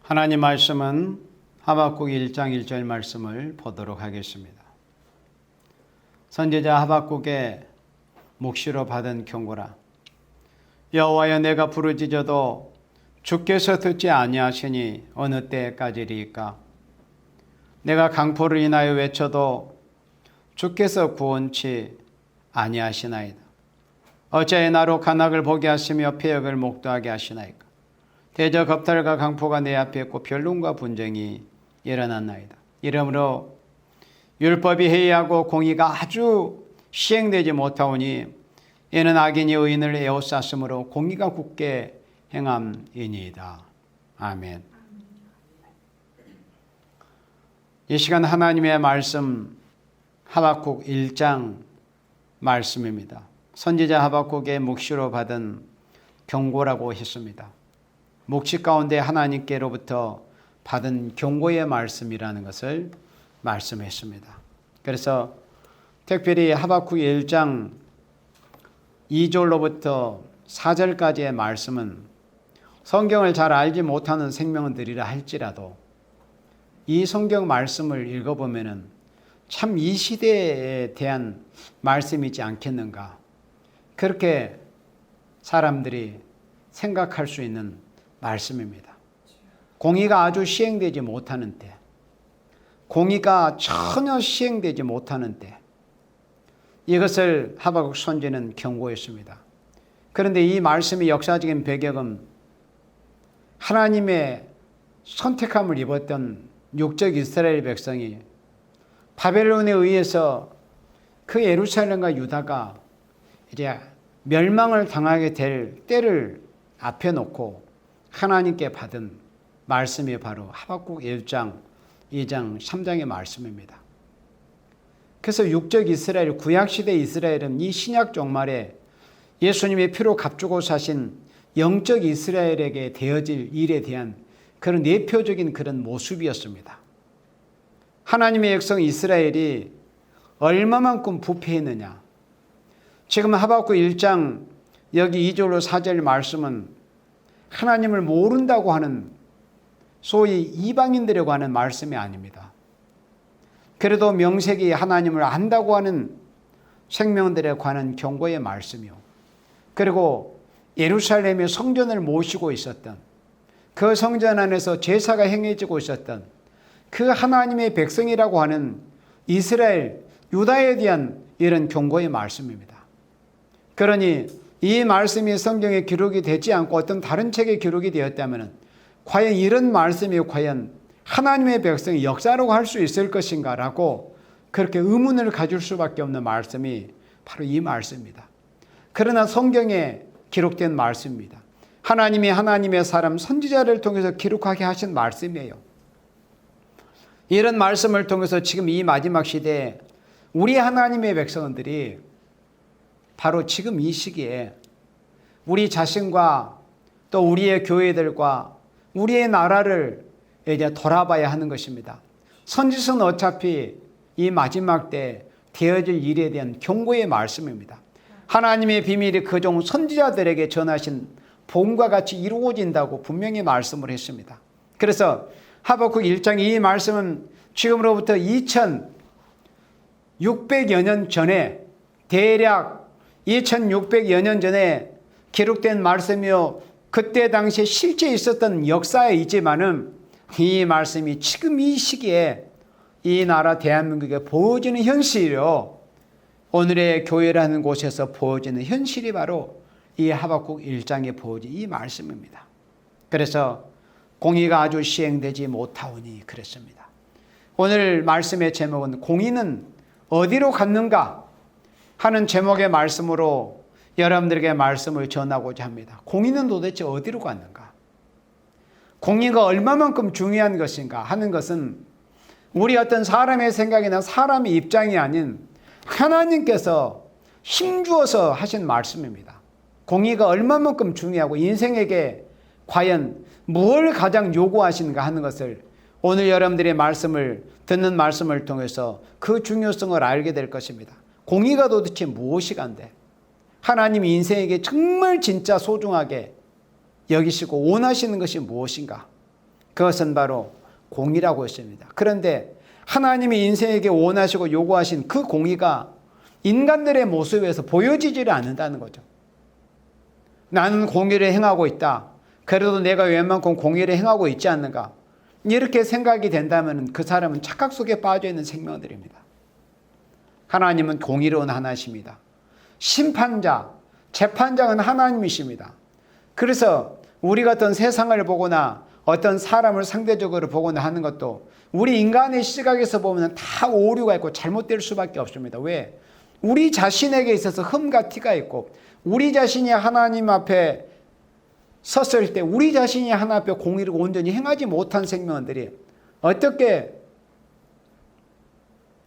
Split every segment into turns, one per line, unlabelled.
하나님 말씀은 하박국 1장 1절 말씀을 보도록 하겠습니다. 선지자 하박국의 묵시로 받은 경고라. 여호와여, 내가 부르짖어도 주께서 듣지 아니하시니 어느 때까지리이까? 내가 강포를 인하여 외쳐도 주께서 구원치 아니하시나이다. 어찌하여 나로 간악을 보게 하시며 패역을 목도하게 하시나이까? 대저 겁탈과 강포가 내 앞에 있고 변론과 분쟁이 일어났나이다. 이러므로 율법이 해이하고 공의가 아주 시행되지 못하오니 이는 악인이 의인을 에워쌌으므로 공의가 굳게 행함이니이다. 아멘. 이 시간 하나님의 말씀 하박국 1장 말씀입니다. 선지자 하박국의 묵시로 받은 경고라고 했습니다. 묵시 가운데 하나님께로부터 받은 경고의 말씀이라는 것을 말씀했습니다. 그래서 특별히 하박국 1장 2절로부터 4절까지의 말씀은 성경을 잘 알지 못하는 생명들이라 할지라도 이 성경 말씀을 읽어보면 참 이 시대에 대한 말씀이지 않겠는가, 그렇게 사람들이 생각할 수 있는 말씀입니다. 공의가 아주 시행되지 못하는 때, 공의가 전혀 시행되지 못하는 때, 이것을 하박국 선지는 경고했습니다. 그런데 이 말씀의 역사적인 배경은 하나님의 선택함을 입었던 육적 이스라엘 백성이 바벨론에 의해서 그 예루살렘과 유다가 이제 멸망을 당하게 될 때를 앞에 놓고 하나님께 받은 말씀이 바로 하박국 1장, 2장, 3장의 말씀입니다. 그래서 육적 이스라엘, 구약시대 이스라엘은 이 신약 종말에 예수님의 피로 값주고 사신 영적 이스라엘에게 되어질 일에 대한 그런 내표적인 그런 모습이었습니다. 하나님의 백성 이스라엘이 얼마만큼 부패했느냐. 지금 하박국 1장 여기 2절로 4절 말씀은 하나님을 모른다고 하는 소위 이방인들에 관한 말씀이 아닙니다. 그래도 명색이 하나님을 안다고 하는 생명들에 관한 경고의 말씀이요. 그리고 예루살렘의 성전을 모시고 있었던, 그 성전 안에서 제사가 행해지고 있었던 그 하나님의 백성이라고 하는 이스라엘, 유다에 대한 이런 경고의 말씀입니다. 그러니 이 말씀이 성경에 기록이 되지 않고 어떤 다른 책에 기록이 되었다면 과연 이런 말씀이 과연 하나님의 백성이 역사라고 할 수 있을 것인가 라고 그렇게 의문을 가질 수밖에 없는 말씀이 바로 이 말씀입니다. 그러나 성경에 기록된 말씀입니다. 하나님이 하나님의 사람 선지자를 통해서 기록하게 하신 말씀이에요. 이런 말씀을 통해서 지금 이 마지막 시대에 우리 하나님의 백성들이 바로 지금 이 시기에 우리 자신과 또 우리의 교회들과 우리의 나라를 이제 돌아봐야 하는 것입니다. 선지서는 어차피 이 마지막 때 되어질 일에 대한 경고의 말씀입니다. 하나님의 비밀이 그 종 선지자들에게 전하신 복음과 같이 이루어진다고 분명히 말씀을 했습니다. 그래서 하박국 1장 이 말씀은 지금으로부터 2600여 년 전에, 대략 2600여 년 전에 기록된 말씀이요, 그때 당시에 실제 있었던 역사이지만은 이 말씀이 지금 이 시기에 이 나라 대한민국에 보여지는 현실이요, 오늘의 교회라는 곳에서 보여지는 현실이 바로 이 하박국 1장에 보여진 이 말씀입니다. 그래서 공의가 아주 시행되지 못하오니 그랬습니다. 오늘 말씀의 제목은 공의는 어디로 갔는가 하는 제목의 말씀으로 여러분들에게 말씀을 전하고자 합니다. 공의는 도대체 어디로 갔는가? 공의가 얼마만큼 중요한 것인가 하는 것은 우리 어떤 사람의 생각이나 사람의 입장이 아닌 하나님께서 힘주어서 하신 말씀입니다. 공의가 얼마만큼 중요하고 인생에게 과연 무엇을 가장 요구하시는가 하는 것을 오늘 여러분들의 말씀을 듣는 말씀을 통해서 그 중요성을 알게 될 것입니다. 공의가 도대체 무엇이간데 하나님이 인생에게 정말 진짜 소중하게 여기시고 원하시는 것이 무엇인가? 그것은 바로 공의라고 했습니다. 그런데 하나님이 인생에게 원하시고 요구하신 그 공의가 인간들의 모습에서 보여지지를 않는다는 거죠. 나는 공의를 행하고 있다. 그래도 내가 웬만큼 공의를 행하고 있지 않는가. 이렇게 생각이 된다면 그 사람은 착각 속에 빠져 있는 생명들입니다. 하나님은 공의로운 하나님이십니다. 심판자, 재판장은 하나님이십니다. 그래서 우리가 어떤 세상을 보거나 어떤 사람을 상대적으로 보거나 하는 것도 우리 인간의 시각에서 보면 다 오류가 있고 잘못될 수밖에 없습니다. 왜? 우리 자신에게 있어서 흠과 티가 있고 우리 자신이 하나님 앞에 섰을 때 우리 자신이 하나님 앞에 공의를 온전히 행하지 못한 생명들이 어떻게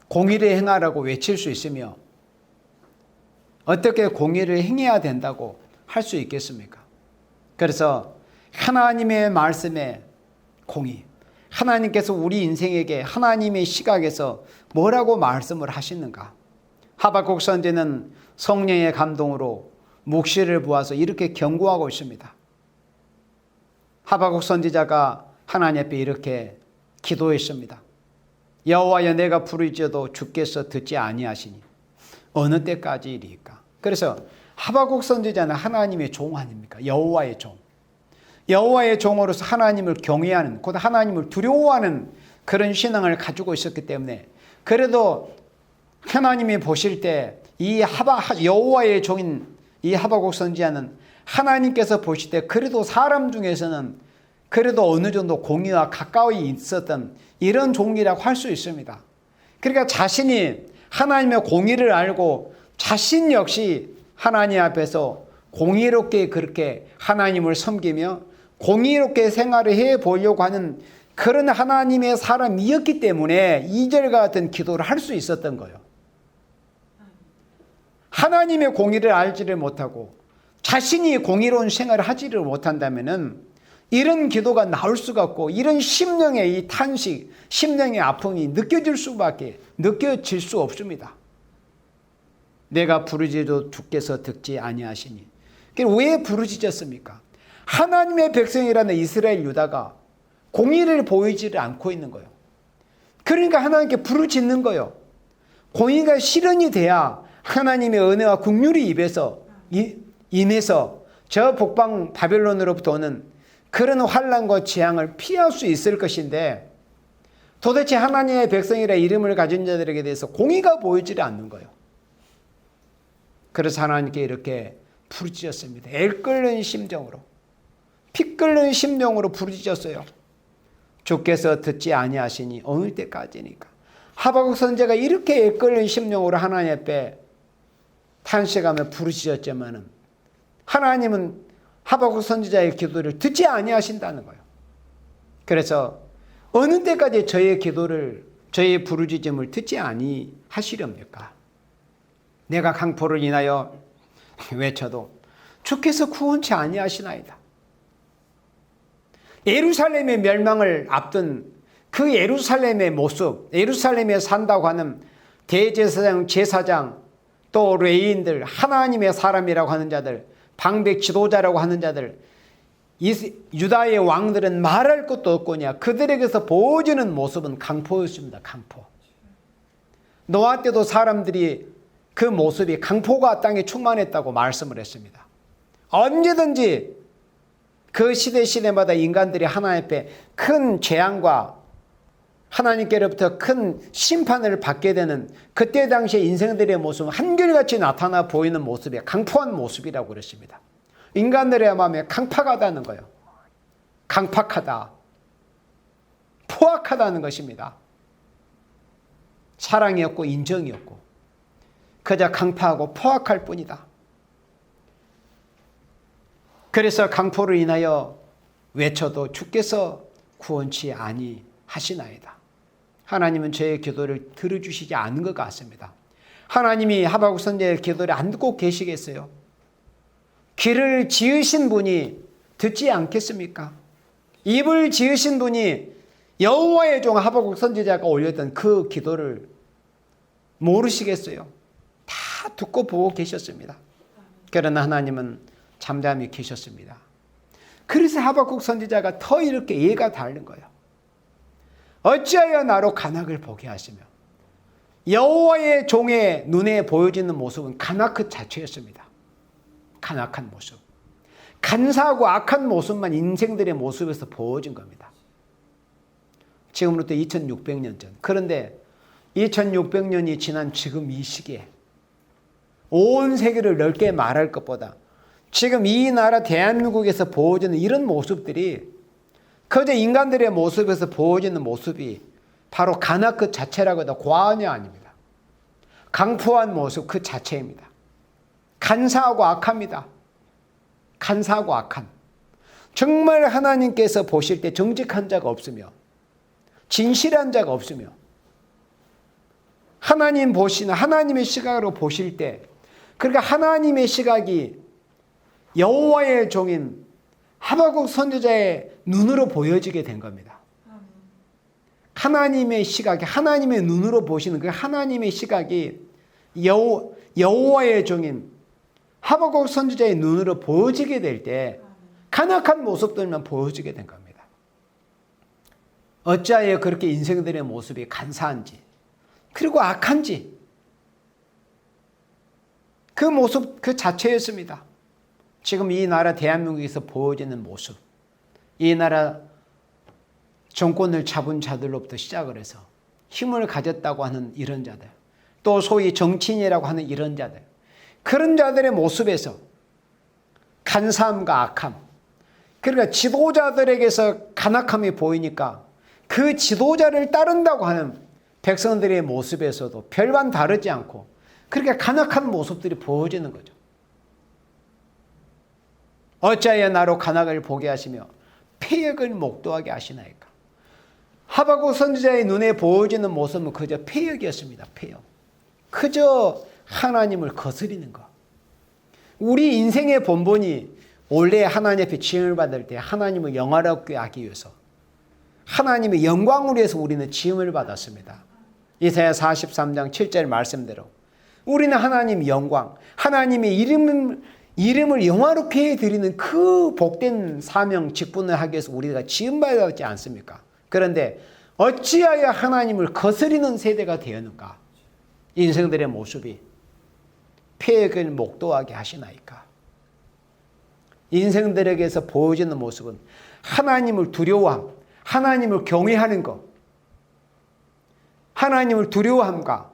공의를 행하라고 외칠 수 있으며 어떻게 공의를 행해야 된다고 할 수 있겠습니까? 그래서 하나님의 말씀에 공의, 하나님께서 우리 인생에게 하나님의 시각에서 뭐라고 말씀을 하시는가? 하박국 선지는 성령의 감동으로 묵시를 보아서 이렇게 경고하고 있습니다. 하박국 선지자가 하나님 앞에 이렇게 기도했습니다. 여호와여, 내가 부르짖어도 주께서 듣지 아니하시니 어느 때까지이리까? 그래서 하박국 선지자는 하나님의 종 아닙니까? 여호와의 종. 여호와의 종으로서 하나님을 경외하는, 곧 하나님을 두려워하는 그런 신앙을 가지고 있었기 때문에 그래도 하나님이 보실 때 이 여호와의 종인 이 하박국 선지자는 하나님께서 보실 때 그래도 사람 중에서는 그래도 어느 정도 공의와 가까이 있었던 이런 종이라고 할 수 있습니다. 그러니까 자신이 하나님의 공의를 알고 자신 역시 하나님 앞에서 공의롭게 그렇게 하나님을 섬기며 공의롭게 생활을 해 보려고 하는 그런 하나님의 사람이었기 때문에 2절과 같은 기도를 할 수 있었던 거예요. 하나님의 공의를 알지를 못하고 자신이 공의로운 생활을 하지를 못한다면은 이런 기도가 나올 수가 없고 이런 심령의 이 탄식, 심령의 아픔이 느껴질 수 없습니다. 내가 부르짖어도 주께서 듣지 아니하시니. 왜 부르짖었습니까? 하나님의 백성이라는 이스라엘 유다가 공의를 보이지를 않고 있는 거예요. 그러니까 하나님께 부르짖는 거예요. 공의가 실현이 돼야 하나님의 은혜와 긍휼이 임해서 저 북방 바벨론으로부터 오는 그런 환난과 재앙을 피할 수 있을 것인데 도대체 하나님의 백성이라 이름을 가진 자들에게 대해서 공의가 보이지 않는 거예요. 그래서 하나님께 이렇게 부르짖었습니다. 애 끓는 심정으로, 피 끓는 심정으로 부르짖었어요. 주께서 듣지 아니하시니 어느 때까지니까. 하박국 선지자가 이렇게 애 끓는 심정으로 하나님 앞에 탄식하며 부르짖었지만은 하나님은 하박국 선지자의 기도를 듣지 아니하신다는 거예요. 그래서 어느 때까지 저의 기도를, 저의 부르짖음을 듣지 아니하시렵니까? 내가 강포를 인하여 외쳐도 주께서 구원치 아니하시나이다. 예루살렘의 멸망을 앞둔 그 예루살렘의 모습, 예루살렘에 산다고 하는 대제사장, 제사장, 또 레위인들, 하나님의 사람이라고 하는 자들, 방백 지도자라고 하는 자들, 유다의 왕들은 말할 것도 없거냐. 그들에게서 보여지는 모습은 강포였습니다. 강포. 노아 때도 사람들이 그 모습이 강포가 땅에 충만했다고 말씀을 했습니다. 언제든지 그 시대마다 인간들이 하나님 앞에 큰 재앙과 하나님께로부터 큰 심판을 받게 되는 그때 당시의 인생들의 모습은 한결같이 나타나 보이는 모습이 강포한 모습이라고 그랬습니다. 인간들의 마음에 강팍하다는 거예요. 강팍하다, 포악하다는 것입니다. 사랑이 없고 인정이 없고 그저 강팍하고 포악할 뿐이다. 그래서 강포를 인하여 외쳐도 주께서 구원치 아니하시나이다. 하나님은 저의 기도를 들어주시지 않은 것 같습니다. 하나님이 하박국 선지자의 기도를 안 듣고 계시겠어요? 귀를 지으신 분이 듣지 않겠습니까? 입을 지으신 분이 여호와의 종 하박국 선지자가 올렸던 그 기도를 모르시겠어요? 다 듣고 보고 계셨습니다. 그러나 하나님은 잠잠히 계셨습니다. 그래서 하박국 선지자가 더 이렇게 이해가 다른 거예요. 어찌하여 나로 간악을 보게 하시며, 여호와의 종의 눈에 보여지는 모습은 간악 그 자체였습니다. 간악한 모습, 간사하고 악한 모습만 인생들의 모습에서 보여진 겁니다. 지금으로부터 2600년 전. 그런데 2600년이 지난 지금 이 시기에 온 세계를 넓게 말할 것보다 지금 이 나라 대한민국에서 보여지는 이런 모습들이 그저 인간들의 모습에서 보여지는 모습이 바로 간악 그 자체라고 해도 과언이 아닙니다. 강포한 모습 그 자체입니다. 간사하고 악합니다. 간사하고 악한. 정말 하나님께서 보실 때 정직한 자가 없으며 진실한 자가 없으며 하나님 보시는 하나님의 시각으로 보실 때, 그러니까 하나님의 시각이 여호와의 종인 하박국 선지자의 눈으로 보여지게 된 겁니다. 하나님의 시각이, 하나님의 눈으로 보시는 그 하나님의 시각이 여호와의 종인 하박국 선지자의 눈으로 보여지게 될 때 간악한 모습들만 보여지게 된 겁니다. 어찌하여 그렇게 인생들의 모습이 간사한지 그리고 악한지 그 모습 그 자체였습니다. 지금 이 나라 대한민국에서 보여지는 모습, 이 나라 정권을 잡은 자들로부터 시작을 해서 힘을 가졌다고 하는 이런 자들, 또 소위 정치인이라고 하는 이런 자들, 그런 자들의 모습에서 간사함과 악함, 그러니까 지도자들에게서 간악함이 보이니까 그 지도자를 따른다고 하는 백성들의 모습에서도 별반 다르지 않고 그렇게 간악한 모습들이 보여지는 거죠. 어찌하여 나로 간악을 보게 하시며 패역을 목도하게 하시나이까. 하박국 선지자의 눈에 보여지는 모습은 그저 패역이었습니다. 패역. 그저 하나님을 거스리는 것. 우리 인생의 본본이 원래 하나님 앞에 지음을 받을 때 하나님을 영화롭게 하기 위해서, 하나님의 영광을 위해서 우리는 지음을 받았습니다. 이사야 43장 7절 말씀대로 우리는 하나님 영광, 하나님의 이름을 영화롭게 해드리는 그 복된 사명 직분을 하기 위해서 우리가 지음받았지 않습니까? 그런데 어찌하여 하나님을 거스리는 세대가 되었는가? 인생들의 모습이 패역을 목도하게 하시나이까? 인생들에게서 보여지는 모습은 하나님을 두려워함, 하나님을 경외하는 것, 하나님을 두려워함과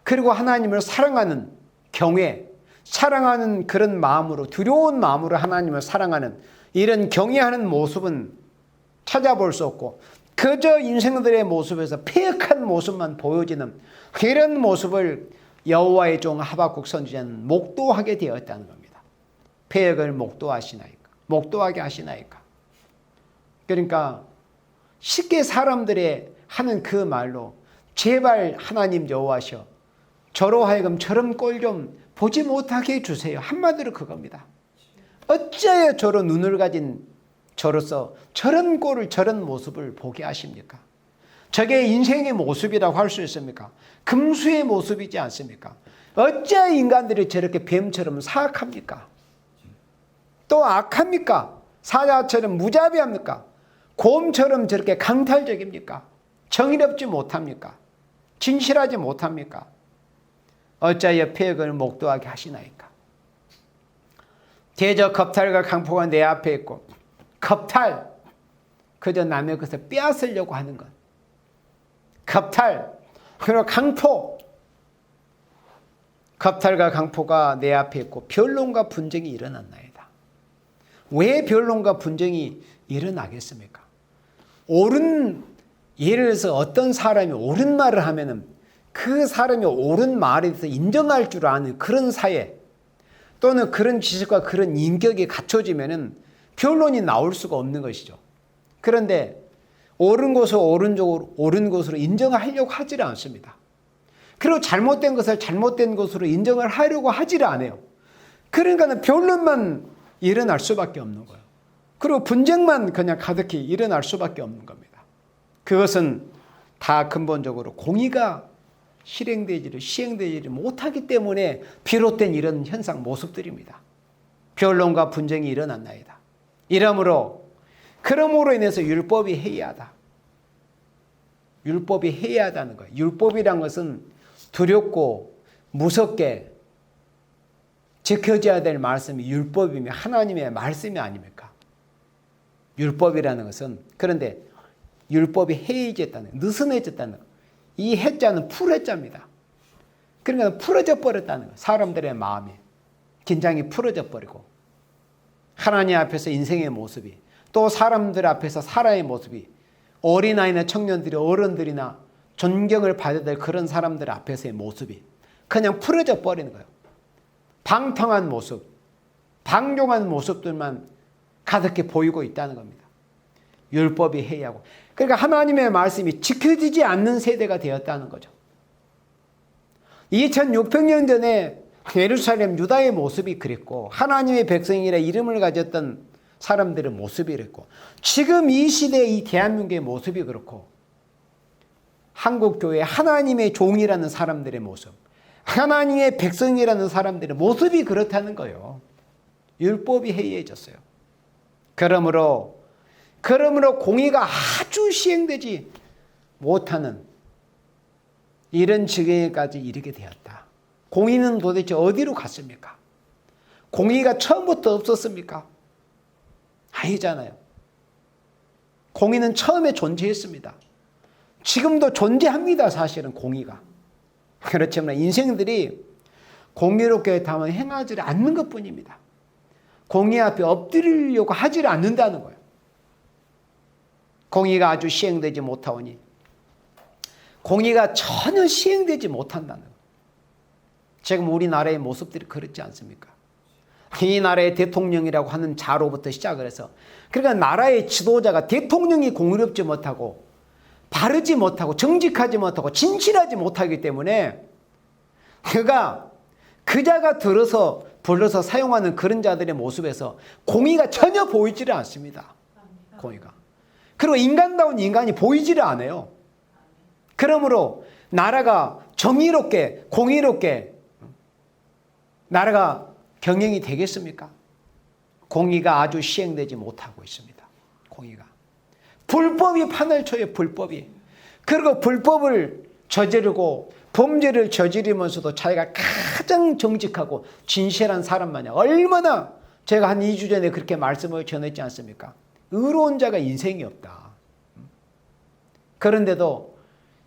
그리고 하나님을 사랑하는 경외, 사랑하는 그런 마음으로, 두려운 마음으로 하나님을 사랑하는 이런 경외하는 모습은 찾아볼 수 없고 그저 인생들의 모습에서 패역한 모습만 보여지는 이런 모습을 여호와의 종 하박국 선지자는 목도하게 되었다는 겁니다. 패역을 목도하시나이까? 목도하게 하시나이까? 그러니까 쉽게 사람들의 하는 그 말로 제발 하나님 여호와시여 저로 하여금 저런 꼴 좀 보지 못하게 해주세요. 한마디로 그겁니다. 어찌하여 저로 눈을 가진 저로서 저런 꼴을, 저런 모습을 보게 하십니까? 저게 인생의 모습이라고 할 수 있습니까? 금수의 모습이지 않습니까? 어찌하여 인간들이 저렇게 뱀처럼 사악합니까? 또 악합니까? 사자처럼 무자비합니까? 곰처럼 저렇게 강탈적입니까? 정의롭지 못합니까? 진실하지 못합니까? 어찌하여 패역을 목도하게 하시나이까? 대저 겁탈과 강포가 내 앞에 있고, 겁탈, 그저 남의 것을 빼앗으려고 하는 것. 겁탈, 그리고 강포, 겁탈과 강포가 내 앞에 있고 변론과 분쟁이 일어났나이다. 왜 변론과 분쟁이 일어나겠습니까? 예를 들어서 어떤 사람이 옳은 말을 하면은 그 사람이 옳은 말에 대해서 인정할 줄 아는 그런 사회, 또는 그런 지식과 그런 인격이 갖춰지면은 변론이 나올 수가 없는 것이죠. 그런데 옳은 것을 옳은 것으로 인정하려고 하지를 않습니다. 그리고 잘못된 것을 잘못된 것으로 인정을 하려고 하지를 않아요. 그러니까 변론만 일어날 수밖에 없는 거예요. 그리고 분쟁만 그냥 가득히 일어날 수밖에 없는 겁니다. 그것은 다 근본적으로 공의가 시행되지를 못하기 때문에 비롯된 이런 현상 모습들입니다. 변론과 분쟁이 일어났나이다. 그러므로 인해서 율법이 해이하다. 율법이 해이하다는 거예요. 율법이란 것은 두렵고 무섭게 지켜져야 될 말씀이 율법이며 하나님의 말씀이 아닙니까? 율법이라는 것은. 그런데 율법이 해이해졌다는 거예요. 느슨해졌다는 거예요. 이 해자는 풀해자입니다. 그러니까 풀어져 버렸다는 거예요. 사람들의 마음이. 긴장이 풀어져 버리고 하나님 앞에서 인생의 모습이, 또 사람들 앞에서 살아의 모습이, 어린아이나 청년들이 어른들이나 존경을 받아야 될 그런 사람들 앞에서의 모습이 그냥 풀어져 버리는 거예요. 방탕한 모습, 방종한 모습들만 가득히 보이고 있다는 겁니다. 율법이 해이하고. 그러니까 하나님의 말씀이 지켜지지 않는 세대가 되었다는 거죠. 2600년 전에 예루살렘 유다의 모습이 그랬고, 하나님의 백성이라 이름을 가졌던 사람들의 모습이 그랬고, 지금 이 시대의 이 대한민국의 모습이 그렇고, 한국교회 하나님의 종이라는 사람들의 모습, 하나님의 백성이라는 사람들의 모습이 그렇다는 거예요. 율법이 해이해졌어요. 그러므로 공의가 아주 시행되지 못하는 이런 지경에까지 이르게 되었다. 공의는 도대체 어디로 갔습니까? 공의가 처음부터 없었습니까? 아니잖아요. 공의는 처음에 존재했습니다. 지금도 존재합니다. 사실은 공의가. 그렇지만 인생들이 공의롭게 다만 행하지 않는 것뿐입니다. 공의 앞에 엎드리려고 하지 않는다는 거예요. 공의가 아주 시행되지 못하오니, 공의가 전혀 시행되지 못한다는 거예요. 지금 우리나라의 모습들이 그렇지 않습니까? 이 나라의 대통령이라고 하는 자로부터 시작을 해서, 그러니까 나라의 지도자가 대통령이 공의롭지 못하고 바르지 못하고 정직하지 못하고 진실하지 못하기 때문에 그자가 불러서 사용하는 그런 자들의 모습에서 공의가 전혀 보이지를 않습니다. 공의가. 그리고 인간다운 인간이 보이지를 않아요. 그러므로 나라가 정의롭게 공의롭게 나라가 경영이 되겠습니까? 공의가 아주 시행되지 못하고 있습니다. 공의가. 불법이 판을 쳐요. 불법이. 그리고 불법을 저지르고 범죄를 저지르면서도 자기가 가장 정직하고 진실한 사람 마냥, 얼마나 제가 한 2주 전에 그렇게 말씀을 전했지 않습니까? 의로운 자가 인생이 없다. 그런데도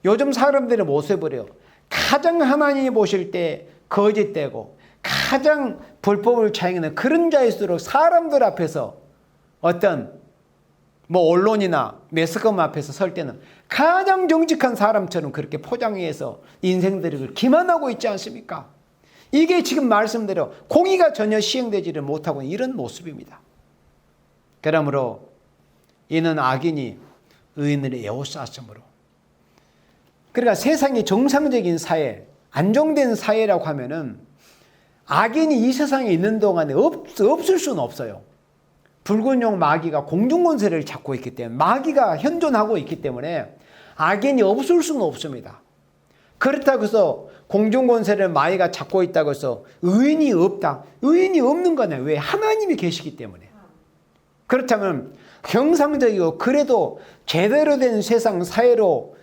요즘 사람들의 모습을요, 가장 하나님이 보실 때 거짓되고 가장 불법을 자행하는 그런 자일수록 사람들 앞에서 어떤 언론이나 매스컴 앞에서 설 때는 가장 정직한 사람처럼 그렇게 포장해서 인생들을 기만하고 있지 않습니까? 이게 지금 말씀대로 공의가 전혀 시행되지를 못하고 있는 이런 모습입니다. 그러므로 이는 악인이 의인을 에워쌌으므로, 그러니까 세상의 정상적인 사회, 안정된 사회라고 하면은 악인이 이 세상에 있는 동안에 없을 수는 없어요. 붉은 용 마귀가 공중권세를 잡고 있기 때문에, 마귀가 현존하고 있기 때문에 악인이 없을 수는 없습니다. 그렇다고 해서 공중권세를 마귀가 잡고 있다고 해서 의인이 없다. 의인이 없는 거네. 왜? 하나님이 계시기 때문에. 그렇다면 정상적이고 그래도 제대로 된 세상 사회로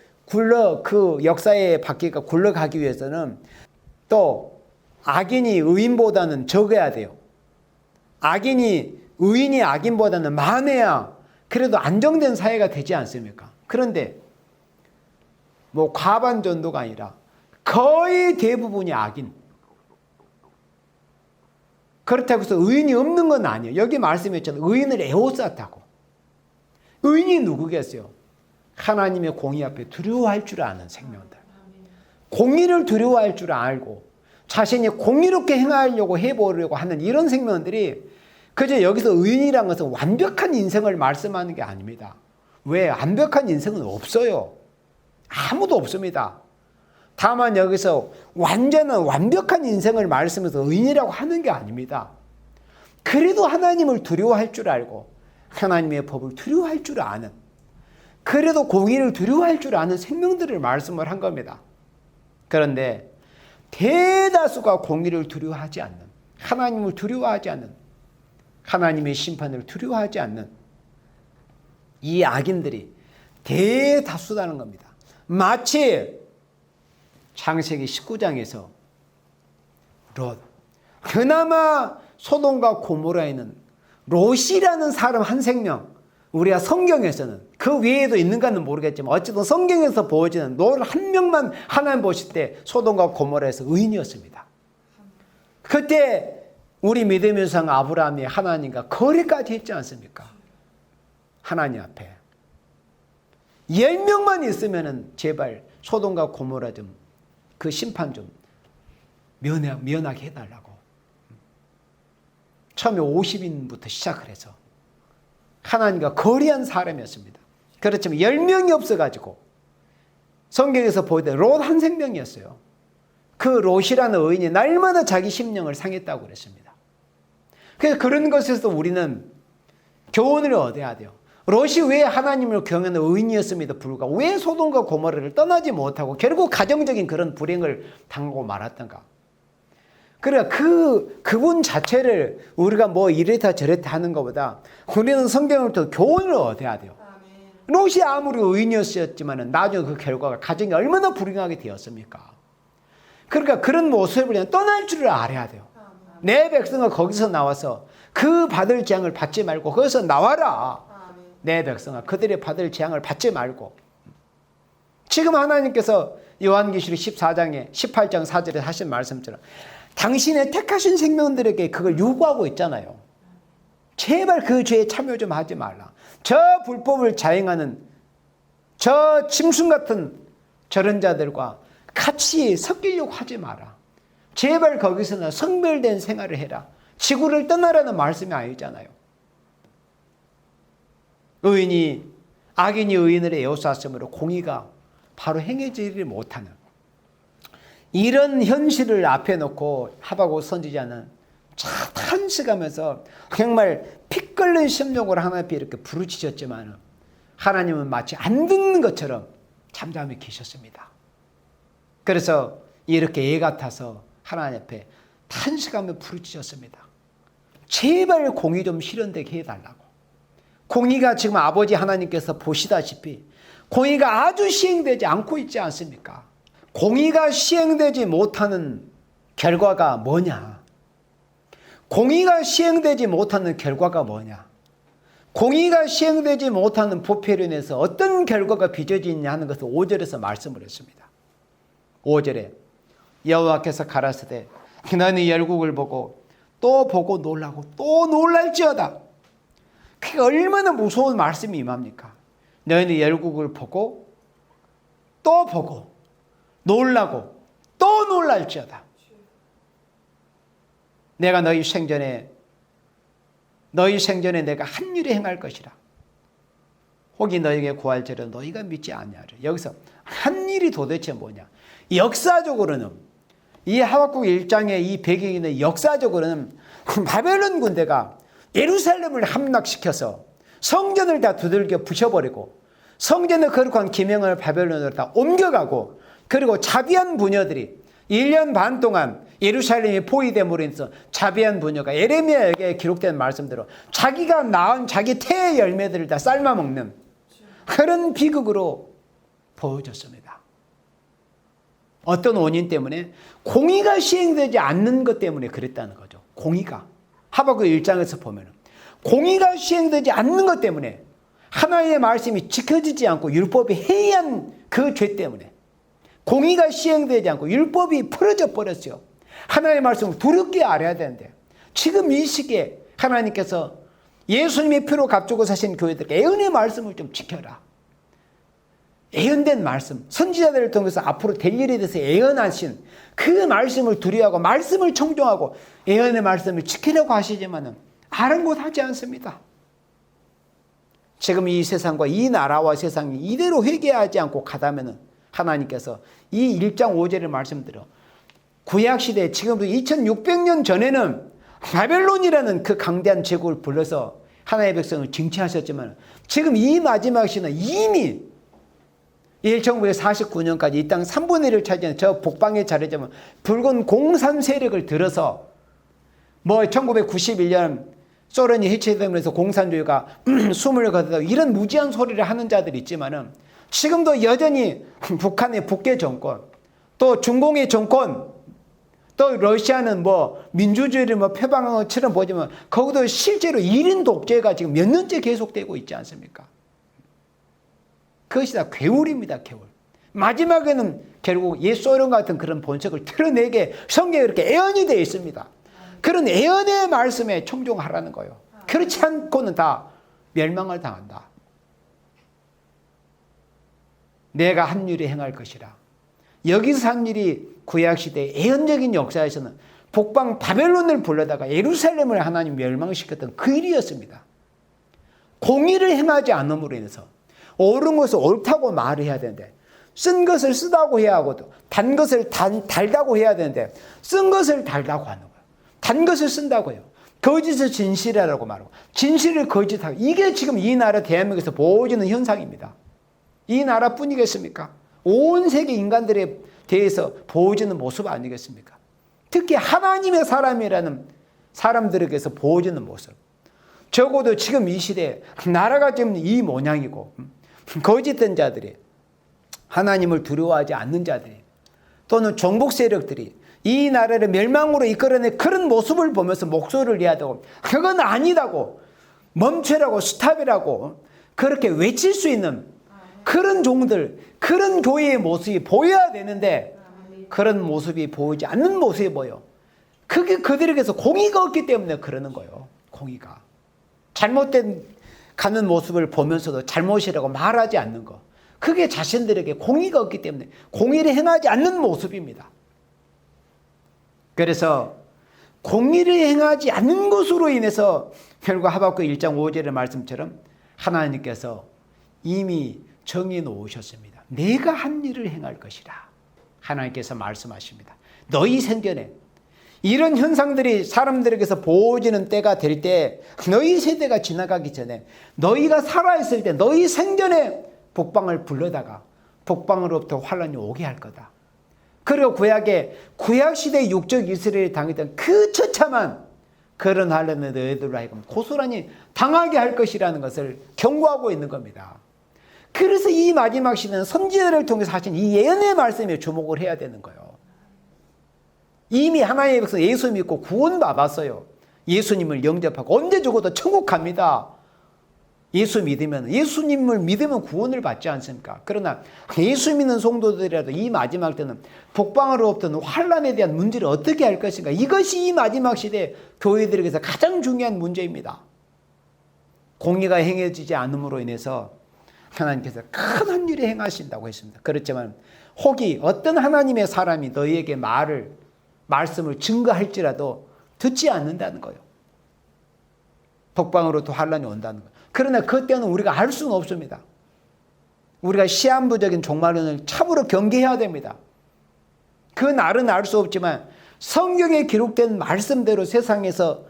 그 역사의 바퀴가 굴러가기 위해서는 또 악인이 의인보다는 적어야 돼요. 의인이 악인보다는 많아야 그래도 안정된 사회가 되지 않습니까? 그런데 과반 정도가 아니라 거의 대부분이 악인. 그렇다고 해서 의인이 없는 건 아니에요. 여기 말씀했잖아요. 의인을 에워쌌다고. 의인이 누구겠어요? 하나님의 공의 앞에 두려워할 줄 아는 생명들. 공의를 두려워할 줄 알고 자신이 공의롭게 행하려고 해보려고 하는 이런 생명들이, 그저 여기서 의인이라는 것은 완벽한 인생을 말씀하는 게 아닙니다. 왜? 완벽한 인생은 없어요. 아무도 없습니다. 다만 여기서 완벽한 인생을 말씀해서 의인이라고 하는 게 아닙니다. 그래도 하나님을 두려워할 줄 알고 하나님의 법을 두려워할 줄 아는, 그래도 공의를 두려워할 줄 아는 생명들을 말씀을 한 겁니다. 그런데 대다수가 공의를 두려워하지 않는, 하나님을 두려워하지 않는 하나님의 심판을 두려워하지 않는 이 악인들이 대다수다는 겁니다. 마치 창세기 19장에서 롯, 그나마 소돔과 고모라에는 롯이라는 사람 한 생명, 우리가 성경에서는 그 외에도 있는가는 모르겠지만 어쨌든 성경에서 보여지는 롯 한 명만 하나님 보실 때 소돔과 고모라에서 의인이었습니다. 그때 우리 믿음의 성 아브라함이 하나님과 거래까지 했지 않습니까? 하나님 앞에 10명만 있으면은 제발 소돔과 고모라 좀 그 심판 좀 면하게 해달라고. 처음에 50인부터 시작을 해서 하나님과 거래한 사람이었습니다. 그렇지만 10명이 없어가지고 성경에서 보이던 롯 한 생명이었어요. 그 롯이라는 의인이 날마다 자기 심령을 상했다고 그랬습니다. 그래서 그런 것에서 우리는 교훈을 얻어야 돼요. 롯이 왜 하나님을 경외하는 의인이었음에도 불구하고 왜 소돔과 고모라를 떠나지 못하고 결국 가정적인 그런 불행을 당하고 말았던가. 그러니까 그분 자체를 우리가 뭐 이랬다 저랬다 하는 것보다 우리는 성경을 더 교훈을 얻어야 돼요. 롯이 아무리 의인이었지만 나중에 그 결과가 가정이 얼마나 불행하게 되었습니까? 그러니까 그런 모습을 그냥 떠날 줄을 알아야 돼요. 내 백성은 거기서 나와서 그 받을 재앙을 받지 말고 거기서 나와라. 내 백성아 그들이 받을 재앙을 받지 말고. 지금 하나님께서 요한계시록 14장에 18장 4절에 하신 말씀처럼 당신의 택하신 생명들에게 그걸 요구하고 있잖아요. 제발 그 죄에 참여 좀 하지 말라. 저 불법을 자행하는 저 짐승 같은 저런 자들과 같이 섞이려고 하지 마라. 제발 거기서는 성별된 생활을 해라. 지구를 떠나라는 말씀이 아니잖아요. 악인이 의인을 에워쌌으므로 공의가 바로 행해지지 못하는 이런 현실을 앞에 놓고 하박국 선지자는 참 탄식하면서 정말 피 끓는 심령으로 하나님 앞에 이렇게 부르짖었지만 하나님은 마치 안 듣는 것처럼 잠잠히 계셨습니다. 그래서 이렇게 애 같아서 하나님 앞에 탄식하며 부르짖었습니다. 제발 공의 좀 실현되게 해달라고. 공의가 지금 아버지 하나님께서 보시다시피 공의가 아주 시행되지 않고 있지 않습니까? 공의가 시행되지 못하는 결과가 뭐냐? 공의가 시행되지 못하는 결과가 뭐냐? 공의가 시행되지 못하는 부패로 인해서 어떤 결과가 빚어지냐 하는 것을 5절에서 말씀을 했습니다. 5절에 여호와께서 가라사대 너희 열국을 보고 또 보고 놀라고 또 놀랄지어다. 그게 얼마나 무서운 말씀이 임합니까? 너희는 열국을 보고 또 보고 놀라고 또 놀랄지어다. 내가 너희 생전에 내가 한 일에 행할 것이라. 혹이 너에게 구할지라 너희가 믿지 아니하리라. 여기서 한 일이 도대체 뭐냐? 역사적으로는 이 하박국 1장의 이 배경에는 역사적으로는 바벨론 군대가 예루살렘을 함락시켜서 성전을 다 두들겨 부셔버리고 성전의 거룩한 기명을 바벨론으로 다 옮겨가고 그리고 자비한 부녀들이 1년 반 동안 예루살렘이 포위됨으로 인해서 자비한 부녀가 예레미야에게 기록된 말씀대로 자기가 낳은 자기 태의 열매들을 다 삶아먹는 그런 비극으로 보여졌습니다. 어떤 원인 때문에? 공의가 시행되지 않는 것 때문에 그랬다는 거죠. 공의가. 하박국 1장에서 보면 공의가 시행되지 않는 것 때문에 하나님의 말씀이 지켜지지 않고 율법이 해이한 그 죄 때문에 공의가 시행되지 않고 율법이 풀어져 버렸어요. 하나님의 말씀을 두렵게 알아야 되는데 지금 이 시기에 하나님께서 예수님의 피로 값주고 사신 교회들께 애언의 말씀을 좀 지켜라. 애언된 말씀, 선지자들을 통해서 앞으로 될 일에 대해서 애언하신 그 말씀을 두려워하고 말씀을 청종하고 애언의 말씀을 지키려고 하시지만은 아랑곳하지 않습니다. 지금 이 세상과 이 나라와 세상이 이대로 회개하지 않고 가다면은 하나님께서 이 1장 5절의 말씀대로 구약시대 지금부터 2600년 전에는 바벨론이라는 그 강대한 제국을 불러서 하나님의 백성을 징치하셨지만 지금 이 마지막 시는 이미 1949년까지 이 땅 3분의 1을 차지하는 저 북방에 자리자면 붉은 공산 세력을 들어서 1991년 소련이 해체되면서 공산주의가 숨을 거두다 이런 무지한 소리를 하는 자들이 있지만은 지금도 여전히 북한의 북계 정권, 또 중공의 정권, 또 러시아는 뭐 민주주의를 뭐 표방한 것처럼 보지만 거기도 실제로 1인 독재가 지금 몇 년째 계속되고 있지 않습니까? 그것이 다 괴울입니다, 괴울. 마지막에는 결국 옛소련 같은 그런 본색을 드러내게 성경에 그렇게 예언이 되어 있습니다. 그런 예언의 말씀에 청종하라는 거예요. 그렇지 않고는 다 멸망을 당한다. 내가 한 일이 행할 것이라. 여기서 한 일이 구약시대의 예언적인 역사에서는 북방 바벨론을 불러다가 예루살렘을 하나님 멸망시켰던 그 일이었습니다. 공의를 행하지 않음으로 인해서 옳은 것을 옳다고 말을 해야 되는데 쓴 것을 쓰다고 해야 하고 단 것을 달다고 해야 되는데 쓴 것을 달다고 하는 거예요. 단 것을 쓴다고 해요. 거짓을 진실이라고 말하고 진실을 거짓하고 이게 지금 이 나라 대한민국에서 보여지는 현상입니다. 이 나라뿐이겠습니까? 온 세계 인간들에 대해서 보여지는 모습 아니겠습니까? 특히 하나님의 사람이라는 사람들에게서 보여지는 모습. 적어도 지금 이 시대에 나라가 지금 이 모양이고 거짓된 자들이 하나님을 두려워하지 않는 자들이 또는 정복 세력들이 이 나라를 멸망으로 이끌어낸 그런 모습을 보면서 목소리를 내야 되고 그건 아니다고 멈추라고 스탑이라고 그렇게 외칠 수 있는 그런 종들, 그런 교회의 모습이 보여야 되는데 그런 모습이 보이지 않는 모습이 보여. 그게 그들에게서 공의가 없기 때문에 그러는 거예요. 공의가. 잘못된 가는 모습을 보면서도 잘못이라고 말하지 않는 거. 그게 자신들에게 공의가 없기 때문에 공의를 행하지 않는 모습입니다. 그래서 공의를 행하지 않는 것으로 인해서 결국 하박국 1장 5절의 말씀처럼 하나님께서 이미 정해 놓으셨습니다. 내가 한 일을 행할 것이라 하나님께서 말씀하십니다. 너희 생전에 이런 현상들이 사람들에게서 보여지는 때가 될 때 너희 세대가 지나가기 전에 너희가 살아있을 때 너희 생전에 북방을 불러다가 북방으로부터 환란이 오게 할 거다. 그리고 구약시대 육적 이스라엘이 당했던 그 처참한 그런 환란을 너희들로 하여금 고스란히 당하게 할 것이라는 것을 경고하고 있는 겁니다. 그래서 이 마지막 시대는 선지자를 통해서 하신 이 예언의 말씀에 주목을 해야 되는 거예요. 이미 하나님의 백성 예수 믿고 구원 받았어요. 예수님을 영접하고 언제 죽어도 천국 갑니다. 예수님을 믿으면 구원을 받지 않습니까? 그러나 예수 믿는 성도들이라도 이 마지막 때는 북방으로부터는 환란에 대한 문제를 어떻게 할 것인가? 이것이 이 마지막 시대 교회들에게서 가장 중요한 문제입니다. 공의가 행해지지 않음으로 인해서 하나님께서 큰 한 일을 행하신다고 했습니다. 그렇지만 혹이 어떤 하나님의 사람이 너희에게 말씀을 증거할지라도 듣지 않는다는 거예요. 북방으로부터 환란이 온다는 거예요. 그러나 그때는 우리가 알 수는 없습니다. 우리가 시한부적인 종말론을 참으로 경계해야 됩니다. 그 날은 알 수 없지만 성경에 기록된 말씀대로 세상에서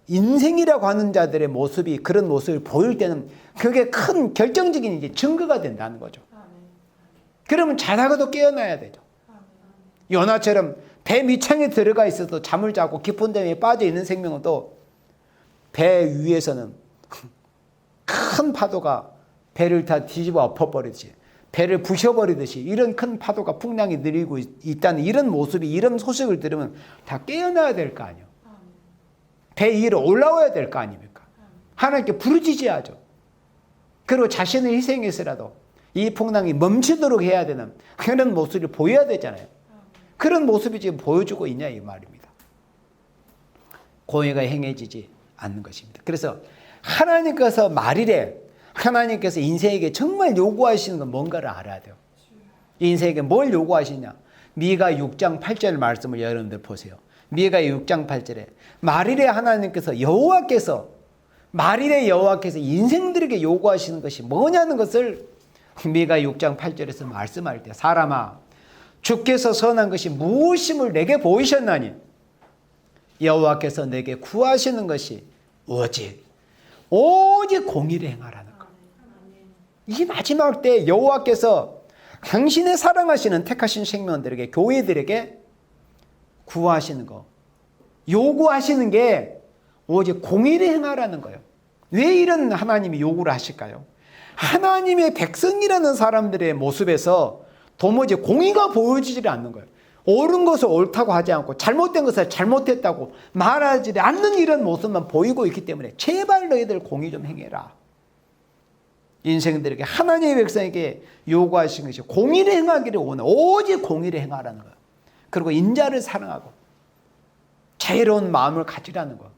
인생이라고 하는 자들의 모습이 그런 모습을 보일 때는 그게 큰 결정적인 이제 증거가 된다는 거죠. 그러면 자다가도 깨어나야 되죠. 요나처럼 배 밑창에 들어가 있어도 잠을 자고 깊은 데에 빠져 있는 생명은 또 배 위에서는 큰 파도가 배를 다 뒤집어 엎어버리듯이 배를 부셔버리듯이 이런 큰 파도가 풍랑이 늘리고 있다는 이런 모습이 이런 소식을 들으면 다 깨어나야 될 거 아니에요. 배 위로 올라와야 될 거 아닙니까? 하나님께 부르짖어야죠. 그리고 자신을 희생해서라도 이 풍랑이 멈추도록 해야 되는 그런 모습을 보여야 되잖아요. 그런 모습이 지금 보여주고 있냐 이 말입니다. 공의가 행해지지 않는 것입니다. 그래서 하나님께서 말이래 하나님께서 인생에게 정말 요구하시는 건 뭔가를 알아야 돼요. 인생에게 뭘 요구하시냐? 미가 6장 8절 말씀을 여러분들 보세요. 미가 6장 8절에 말이래 하나님께서 말이래 여호와께서 인생들에게 요구하시는 것이 뭐냐는 것을 미가 6장 8절에서 말씀할 때 사람아 주께서 선한 것이 무엇임을 내게 보이셨나니 여호와께서 내게 구하시는 것이 오직 공의를 행하라는 것. 이 마지막 때 여호와께서 당신의 사랑하시는 택하신 생명들에게 교회들에게 구하시는 거 요구하시는 게 오직 공의를 행하라는 거예요. 왜 이런 하나님이 요구를 하실까요? 하나님의 백성이라는 사람들의 모습에서 도무지 공의가 보여지지 않는 거예요. 옳은 것을 옳다고 하지 않고 잘못된 것을 잘못했다고 말하지 않는 이런 모습만 보이고 있기 때문에 제발 너희들 공의 좀 행해라. 인생들에게 하나님의 백성에게 요구하신 것이 공의를 행하기를 원해. 오직 공의를 행하라는 거예요. 그리고 인자를 사랑하고 자애로운 마음을 가지라는 거예요.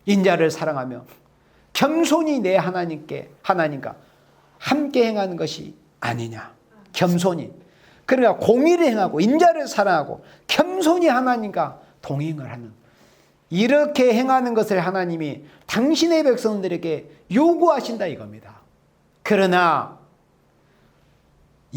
인자를 사랑하며 겸손히 내 하나님과 함께 행하는 것이 아니냐. 겸손히. 그러니까 공의를 행하고 인자를 사랑하고 겸손히 하나님과 동행을 하는, 이렇게 행하는 것을 하나님이 당신의 백성들에게 요구하신다 이겁니다. 그러나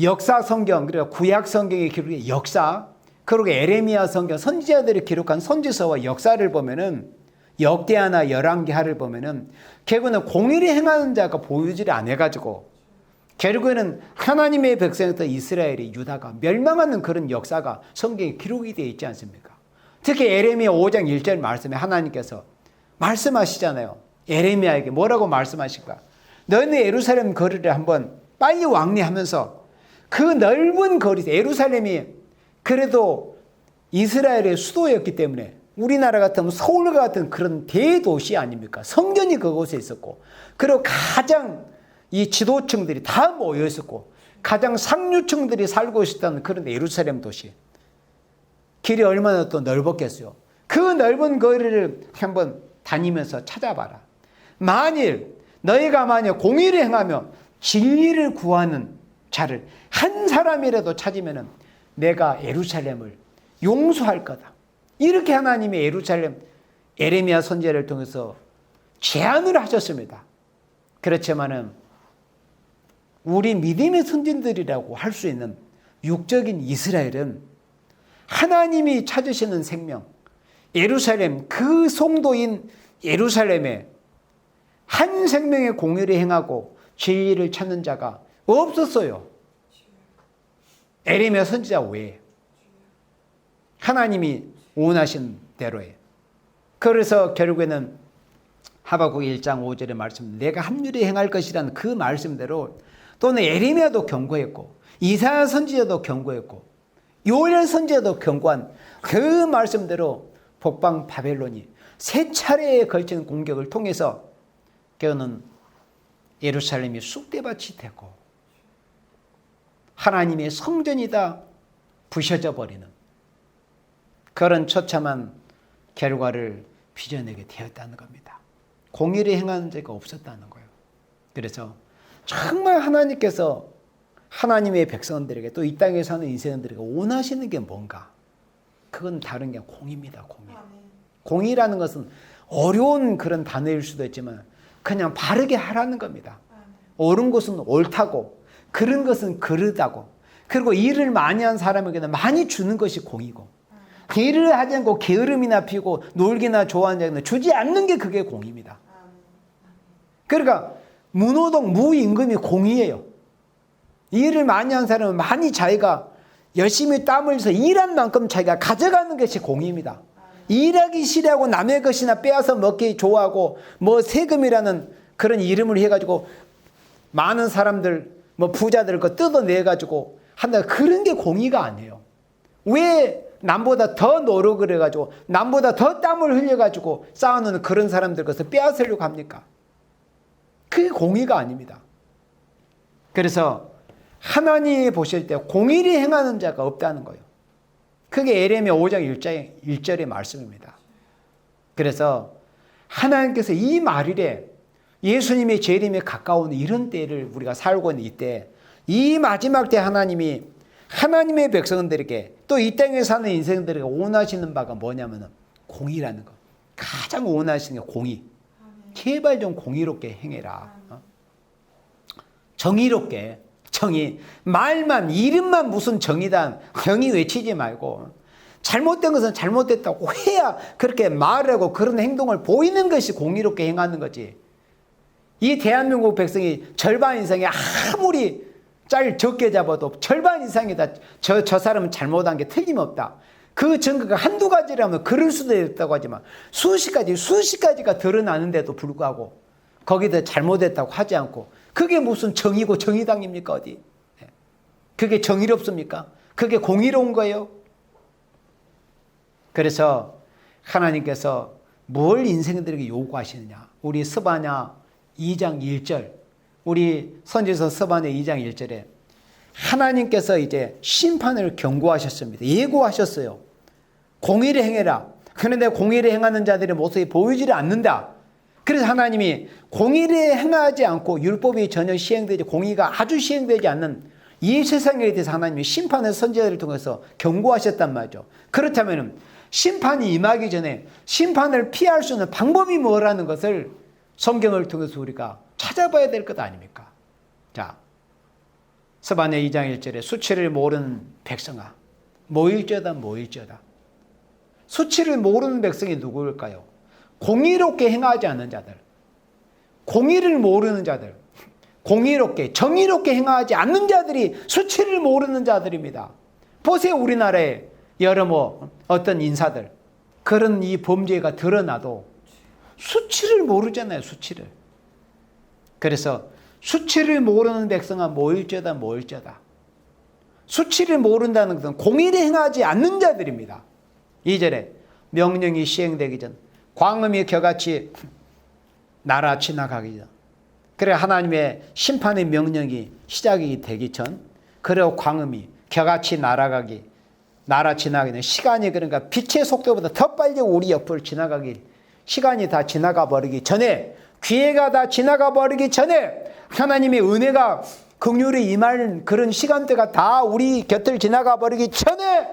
역사 성경, 그리고 구약 성경의 기록의 역사, 그리고 에레미야 성경 선지자들이 기록한 선지서와 역사를 보면은, 역대하나 열왕기하를 보면은 결국은 공의를 행하는 자가 보이지를 않아가지고 결국에는 하나님의 백성이었던 이스라엘이, 유다가 멸망하는 그런 역사가 성경에 기록이 되어 있지 않습니까? 특히 에레미야 5장 1절 말씀에 하나님께서 말씀하시잖아요. 에레미야에게 뭐라고 말씀하실까? 너는 예루살렘 거리를 한번 빨리 왕래하면서 그 넓은 거리, 예루살렘이 그래도 이스라엘의 수도였기 때문에 우리나라 같으면 서울 같은 그런 대도시 아닙니까? 성전이 그곳에 있었고, 그리고 가장 이 지도층들이 다 모여 있었고, 가장 상류층들이 살고 있었던 그런 예루살렘 도시. 길이 얼마나 또 넓었겠어요. 그 넓은 거리를 한번 다니면서 찾아봐라. 만일 너희가 만약 공의를 행하며 진리를 구하는 자를 한 사람이라도 찾으면 내가 예루살렘을 용서할 거다. 이렇게 하나님이 예루살렘 에레미야 선지자를 통해서 제안을 하셨습니다. 그렇지만은 우리 믿음의 선진들이라고 할 수 있는 육적인 이스라엘은 하나님이 찾으시는 생명, 예루살렘, 그 성도인 예루살렘에 한 생명의 공의를 행하고 진리를 찾는 자가 없었어요. 에레미야 선지자 외에. 하나님이 원하신 대로에. 그래서 결국에는 하박국 1장 5절의 말씀, 내가 합률이 행할 것이라는 그 말씀대로, 또는 에레미야도 경고했고 이사야 선지자도 경고했고 요엘 선지자도 경고한 그 말씀대로 북방 바벨론이 세 차례에 걸친 공격을 통해서 그는 예루살렘이 쑥대밭이 되고 하나님의 성전이 다 부셔져 버리는 그런 처참한 결과를 빚어내게 되었다는 겁니다. 공의를 행하는 자가 없었다는 거예요. 그래서 정말 하나님께서 하나님의 백성들에게, 또 이 땅에 사는 인생들에게 원하시는 게 뭔가? 그건 다른 게 공의입니다. 공의. 공의라는 것은 어려운 그런 단어일 수도 있지만 그냥 바르게 하라는 겁니다. 옳은 것은 옳다고, 그른 것은 그르다고, 그리고 일을 많이 한 사람에게는 많이 주는 것이 공의고, 일을 하지 않고 게으름이나 피고 놀기나 좋아하는 자에게는 주지 않는 게 그게 공의입니다. 그러니까 무노동, 무임금이 공의예요. 일을 많이 한 사람은 많이 자기가 열심히 땀을 흘려서 일한 만큼 자기가 가져가는 것이 공의입니다. 일하기 싫어하고 남의 것이나 빼앗아 먹기 좋아하고 뭐 세금이라는 그런 이름을 해가지고 많은 사람들, 뭐 부자들 거 뜯어내가지고 한다, 그런 게 공의가 아니에요. 왜 남보다 더 노력을 해가지고 남보다 더 땀을 흘려가지고 쌓아놓는 그런 사람들 것을 빼앗으려고 합니까? 그게 공의가 아닙니다. 그래서 하나님이 보실 때 공의를 행하는 자가 없다는 거예요. 그게 에레미야 5장 1절의 말씀입니다. 그래서 하나님께서 이 말일에 예수님의 재림에 가까운 이런 때를 우리가 살고 있는 이때, 이 마지막 때 하나님이 하나님의 백성들에게, 또 이 땅에 사는 인생들에게 원하시는 바가 뭐냐면 공의라는 거. 가장 원하시는 게 공의. 제발 좀 공의롭게 행해라. 정의롭게. 정의. 말만, 이름만 무슨 정의다, 정의 외치지 말고 잘못된 것은 잘못됐다고 해야 그렇게 말하고 그런 행동을 보이는 것이 공의롭게 행하는 거지. 이 대한민국 백성이 절반 이상이 아무리 적게 잡아도 절반 이상이 다 저 사람은 잘못한 게 틀림없다, 그 증거가 한두 가지라면 그럴 수도 있다고 하지만 수십 가지가 드러나는데도 불구하고 거기다 잘못했다고 하지 않고 그게 무슨 정의고 정의당입니까 어디? 그게 정의롭습니까? 그게 공의로운 거예요? 그래서 하나님께서 뭘 인생들에게 요구하시느냐? 우리 스바냐 2장 1절, 우리 선지서 스바냐 2장 1절에 하나님께서 이제 심판을 경고하셨습니다. 예고하셨어요. 공의를 행해라. 그런데 공의를 행하는 자들의 모습이 보이지를 않는다. 그래서 하나님이 공의를 행하지 않고 율법이 전혀 시행되지, 공의가 아주 시행되지 않는 이 세상에 대해서 하나님이 심판의 선지자들을 통해서 경고하셨단 말이죠. 그렇다면 심판이 임하기 전에 심판을 피할 수 있는 방법이 뭐라는 것을 성경을 통해서 우리가 찾아봐야 될 것 아닙니까? 자, 스바냐 2장 1절에 수치를 모르는 백성아 모일지어다. 수치를 모르는 백성이 누구일까요? 공의롭게 행하지 않는 자들, 공의를 모르는 자들, 공의롭게 정의롭게 행하지 않는 자들이 수치를 모르는 자들입니다. 보세요. 우리나라에 여러 어떤 인사들 그런 이 범죄가 드러나도 수치를 모르잖아요. 수치를. 그래서 수치를 모르는 백성아 모일지어다. 수치를 모른다는 것은 공의를 행하지 않는 자들입니다. 2절에 명령이 시행되기 전 광음이 겨같이 날아 지나가기 전, 그래 하나님의 심판의 명령이 시작이 되기 전, 그리고 광음이 겨같이 날아 지나가기 전, 시간이 그러니까 빛의 속도보다 더 빨리 우리 옆을 지나가기, 시간이 다 지나가 버리기 전에, 기회가 다 지나가 버리기 전에 하나님의 은혜가 긍휼이 임할 그런 시간대가 다 우리 곁을 지나가 버리기 전에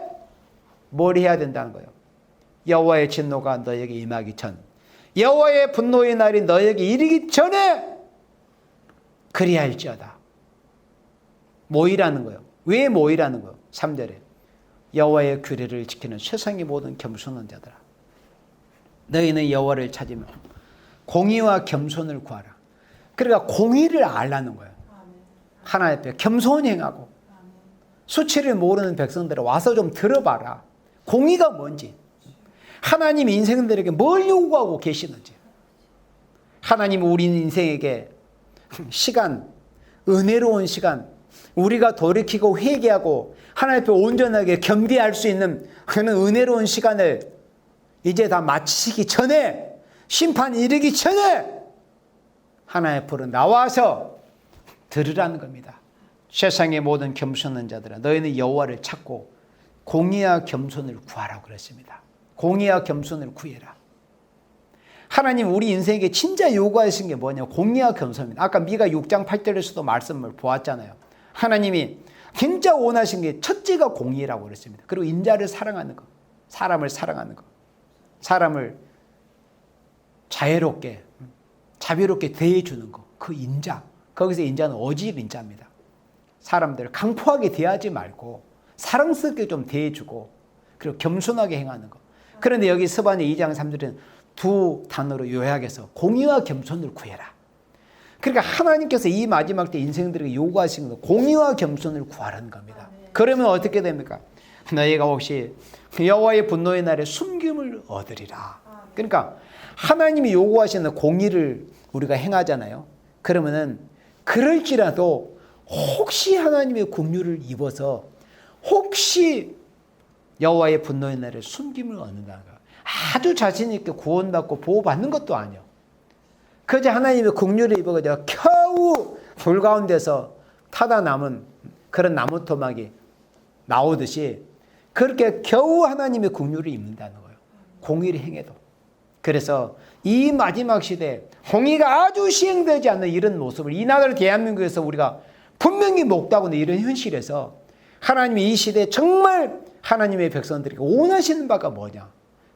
뭘 해야 된다는 거예요. 여호와의 진노가 너에게 임하기 전, 여호와의 분노의 날이 너에게 이르기 전에 그리할지어다. 모이라는 거예요. 왜 모이라는 거예요? 3절에 여호와의 규례를 지키는 세상의 모든 겸손한 자들아, 너희는 여호와를 찾으며 공의와 겸손을 구하라. 그러니까 공의를 알라는 거예요. 하나님 앞에 겸손히 행하고, 수치를 모르는 백성들아 와서 좀 들어봐라. 공의가 뭔지, 하나님이 인생들에게 뭘 요구하고 계시는지. 하나님은 우리 인생에게 시간, 은혜로운 시간, 우리가 돌이키고 회개하고 하나님 앞에 온전하게 겸비할 수 있는 그런 은혜로운 시간을 이제 다 마치기 전에, 심판이 이르기 전에 하나님 앞으로 나와서 들으라는 겁니다. 세상의 모든 겸손한 자들아 너희는 여호와를 찾고 공의와 겸손을 구하라고 그랬습니다. 공의와 겸손을 구해라. 하나님 우리 인생에게 진짜 요구하신 게 뭐냐? 공의와 겸손입니다. 아까 미가 6장 8절에서도 말씀을 보았잖아요. 하나님이 진짜 원하신 게 첫째가 공의라고 그랬습니다. 그리고 인자를 사랑하는 것, 사람을 사랑하는 것, 사람을 자애롭게 자비롭게 대해주는 것, 그 인자. 거기서 인자는 오직 인자입니다. 사람들을 강포하게 대하지 말고 사랑스럽게 좀 대해주고 그리고 겸손하게 행하는 것. 그런데 여기 스바냐 2장 3절은 두 단어로 요약해서 공의와 겸손을 구해라. 그러니까 하나님께서 이 마지막 때 인생들에게 요구하신 건 공의와 겸손을 구하라는 겁니다. 그러면 어떻게 됩니까? 너희가 혹시 여호와의 분노의 날에 숨김을 얻으리라. 그러니까 하나님이 요구하시는 공의를 우리가 행하잖아요. 그러면은 그럴지라도 혹시 하나님의 긍휼을 입어서 혹시 여호와의 분노의 날에 숨김을 얻는다는 거예요. 아주 자신 있게 구원받고 보호받는 것도 아니에요. 그저 하나님의 긍휼을 입어가지고 겨우 불 가운데서 타다 남은 그런 나무 토막이 나오듯이 그렇게 겨우 하나님의 긍휼을 입는다는 거예요. 공의를 행해도. 그래서 이 마지막 시대에 공의가 아주 시행되지 않는 이런 모습을 이 나라를 대한민국에서 우리가 분명히 목도하고 있는 이런 현실에서 하나님이 이 시대에 정말 하나님의 백성들에게 원하시는 바가 뭐냐?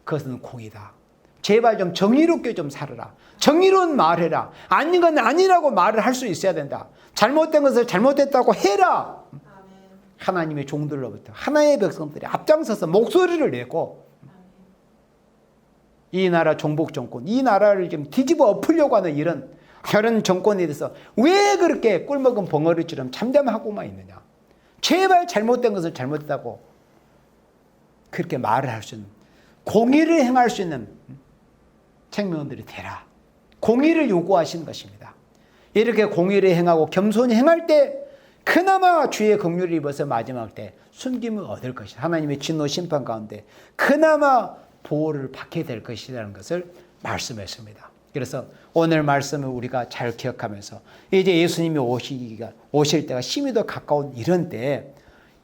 그것은 공의다. 제발 좀 정의롭게 좀 살아라. 정의로운 말해라. 아닌 건 아니라고 말을 할 수 있어야 된다. 잘못된 것을 잘못했다고 해라. 하나님의 종들로부터 하나의 백성들이 앞장서서 목소리를 내고 이 나라 종북 정권, 이 나라를 좀 뒤집어 엎으려고 하는 이런 정권에 대해서 왜 그렇게 꿀먹은 벙어리처럼 잠잠하고만 있느냐. 제발 잘못된 것을 잘못했다고 그렇게 말을 할 수 있는, 공의를 행할 수 있는 청년들이 되라. 공의를 요구하시는 것입니다. 이렇게 공의를 행하고 겸손히 행할 때 그나마 주의 긍휼을 입어서 마지막 때 숨김을 얻을 것이다. 하나님의 진노 심판 가운데 그나마 보호를 받게 될 것이라는 것을 말씀했습니다. 그래서 오늘 말씀을 우리가 잘 기억하면서 이제 예수님이 오실 때가 심히 더 가까운 이런 때에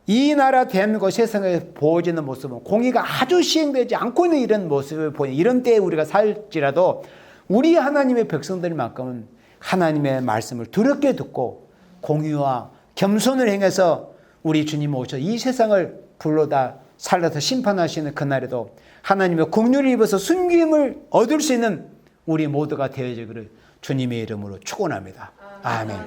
이 나라 대한민국 세상에 보여지는 모습은 공의가 아주 시행되지 않고 있는 이런 모습을 보이는 이런 때에 우리가 살지라도 우리 하나님의 백성들만큼은 하나님의 말씀을 두렵게 듣고 공의와 겸손을 행해서 우리 주님 오셔서 이 세상을 불러다 살려서 심판하시는 그날에도 하나님의 긍휼을 입어서 숨김을 얻을 수 있는 우리 모두가 되어지기를 주님의 이름으로 축원합니다. 아멘.